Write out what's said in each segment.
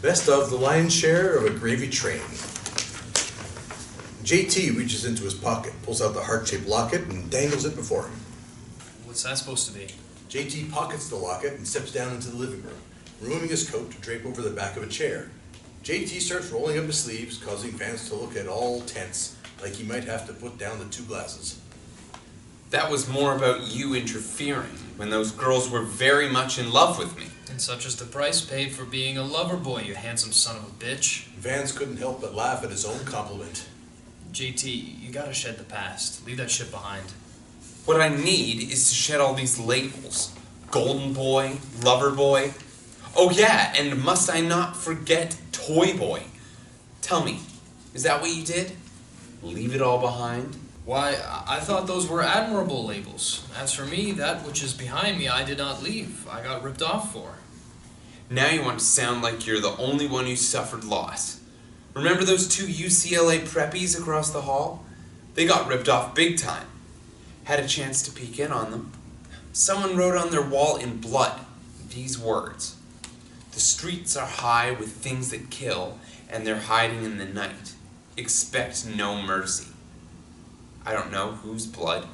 Best of the lion's share of a gravy train. JT reaches into his pocket, pulls out the heart-shaped locket, and dangles it before him. What's that supposed to be? JT pockets the locket and steps down into the living room, removing his coat to drape over the back of a chair. JT starts rolling up his sleeves, causing Vance to look at all tense, like he might have to put down the 2 glasses. That was more about you interfering when those girls were very much in love with me. And such is the price paid for being a lover boy, you handsome son of a bitch. Vance couldn't help but laugh at his own compliment. JT, you gotta shed the past. Leave that shit behind. What I need is to shed all these labels. Golden boy, lover boy. Oh yeah, and must I not forget toy boy. Tell me, is that what you did? Leave it all behind? Why, I thought those were admirable labels. As for me, that which is behind me I did not leave. I got ripped off for. Now you want to sound like you're the only one who suffered loss. Remember those 2 UCLA preppies across the hall? They got ripped off big time. Had a chance to peek in on them. Someone wrote on their wall in blood these words. The streets are high with things that kill, and they're hiding in the night. Expect no mercy. I don't know whose blood.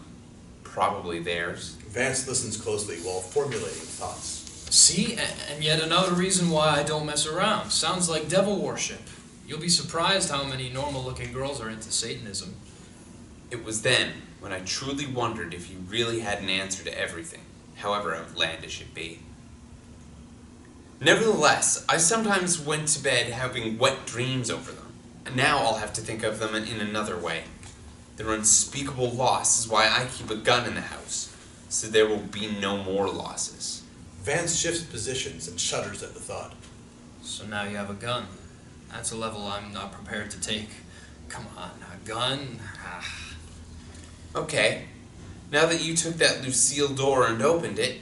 Probably theirs. Vance listens closely while formulating thoughts. See? And yet another reason why I don't mess around. Sounds like devil worship. You'll be surprised how many normal-looking girls are into Satanism. It was then when I truly wondered if you really had an answer to everything, however outlandish it be. Nevertheless, I sometimes went to bed having wet dreams over them, and now I'll have to think of them in another way. Their unspeakable loss is why I keep a gun in the house, so there will be no more losses. Vance shifts positions and shudders at the thought. So now you have a gun. That's a level I'm not prepared to take. Come on, a gun? Okay, now that you took that Lucille door and opened it,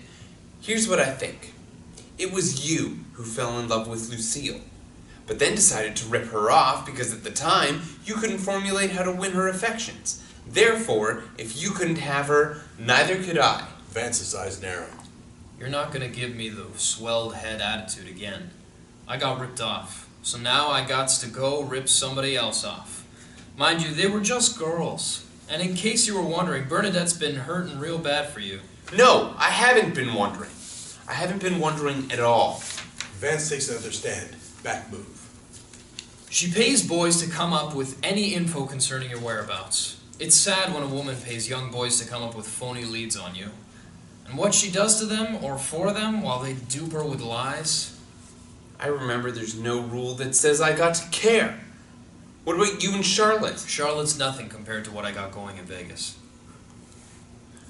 here's what I think. It was you who fell in love with Lucille, but then decided to rip her off because at the time you couldn't formulate how to win her affections. Therefore, if you couldn't have her, neither could I. Vance's eyes narrow. You're not gonna give me the swelled head attitude again. I got ripped off, so now I gots to go rip somebody else off. Mind you, they were just girls. And in case you were wondering, Bernadette's been hurting real bad for you. No, I haven't been wondering. I haven't been wondering at all. Vance takes another stand. Back move. She pays boys to come up with any info concerning your whereabouts. It's sad when a woman pays young boys to come up with phony leads on you. And what she does to them or for them while they dupe her with lies. I remember there's no rule that says I got to care. What about you and Charlotte? Charlotte's nothing compared to what I got going in Vegas.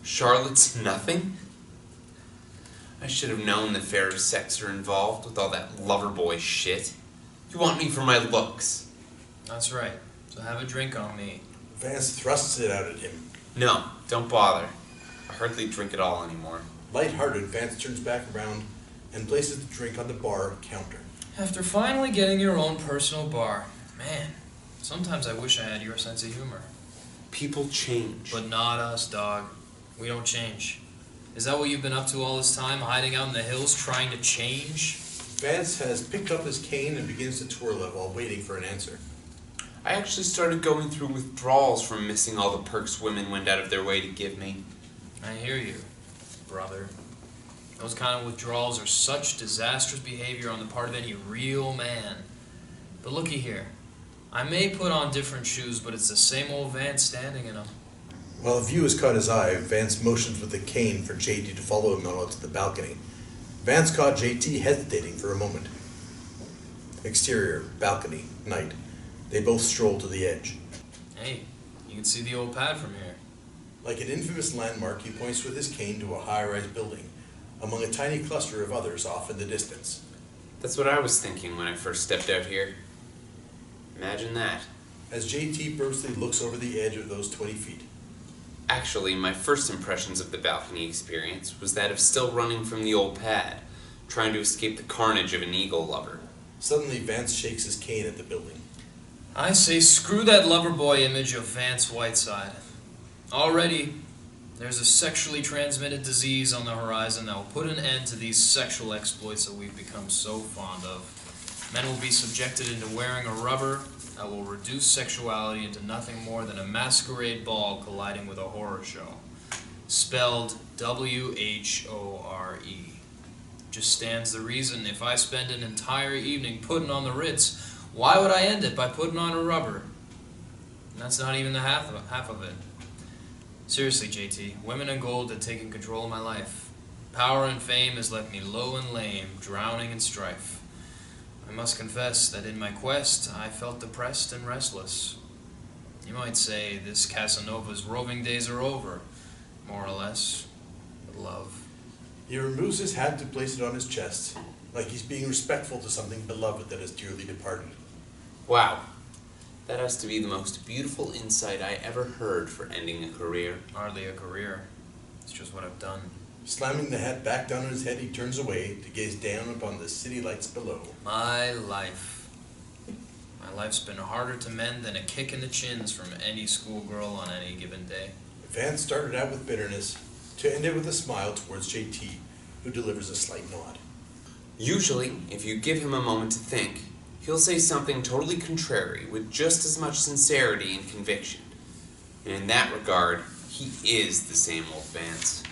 Charlotte's nothing? I should have known the fairer sex are involved with all that lover boy shit. You want me for my looks. That's right. So have a drink on me. Vance thrusts it out at him. No, don't bother. I hardly drink at all anymore. Light-hearted, Vance turns back around and places the drink on the bar counter. After finally getting your own personal bar, man, sometimes I wish I had your sense of humor. People change. But not us, dog. We don't change. Is that what you've been up to all this time, hiding out in the hills, trying to change? Vance has picked up his cane and begins to twirl it while waiting for an answer. I actually started going through withdrawals from missing all the perks women went out of their way to give me. I hear you, brother. Those kind of withdrawals are such disastrous behavior on the part of any real man. But looky here. I may put on different shoes, but it's the same old Vance standing in them. While a view has caught his eye, Vance motions with the cane for JT to follow him out to the balcony. Vance caught JT hesitating for a moment. Exterior, balcony, night. They both stroll to the edge. Hey, you can see the old pad from here. Like an infamous landmark, he points with his cane to a high-rise building, among a tiny cluster of others off in the distance. That's what I was thinking when I first stepped out here. Imagine that. As JT brusquely looks over the edge of those 20 feet. Actually, my first impressions of the balcony experience was that of still running from the old pad, trying to escape the carnage of an eagle lover. Suddenly, Vance shakes his cane at the building. I say screw that lover boy image of Vance Whiteside. Already, there's a sexually transmitted disease on the horizon that will put an end to these sexual exploits that we've become so fond of. Men will be subjected into wearing a rubber that will reduce sexuality into nothing more than a masquerade ball colliding with a horror show. Spelled W-H-O-R-E. Just stands the reason if I spend an entire evening putting on the Ritz, why would I end it by putting on a rubber? And that's not even the half of it. Seriously, JT, women and gold have taken control of my life. Power and fame has left me low and lame, drowning in strife. I must confess that in my quest, I felt depressed and restless. You might say this Casanova's roving days are over, more or less, with love. He removes his hat to place it on his chest, like he's being respectful to something beloved that has dearly departed. Wow. That has to be the most beautiful insight I ever heard for ending a career. Hardly a career. It's just what I've done. Slamming the hat back down on his head, he turns away to gaze down upon the city lights below. My life. My life's been harder to mend than a kick in the chins from any schoolgirl on any given day. Vance started out with bitterness, to end it with a smile towards JT, who delivers a slight nod. Usually, if you give him a moment to think, he'll say something totally contrary with just as much sincerity and conviction. And in that regard, he is the same old Vance.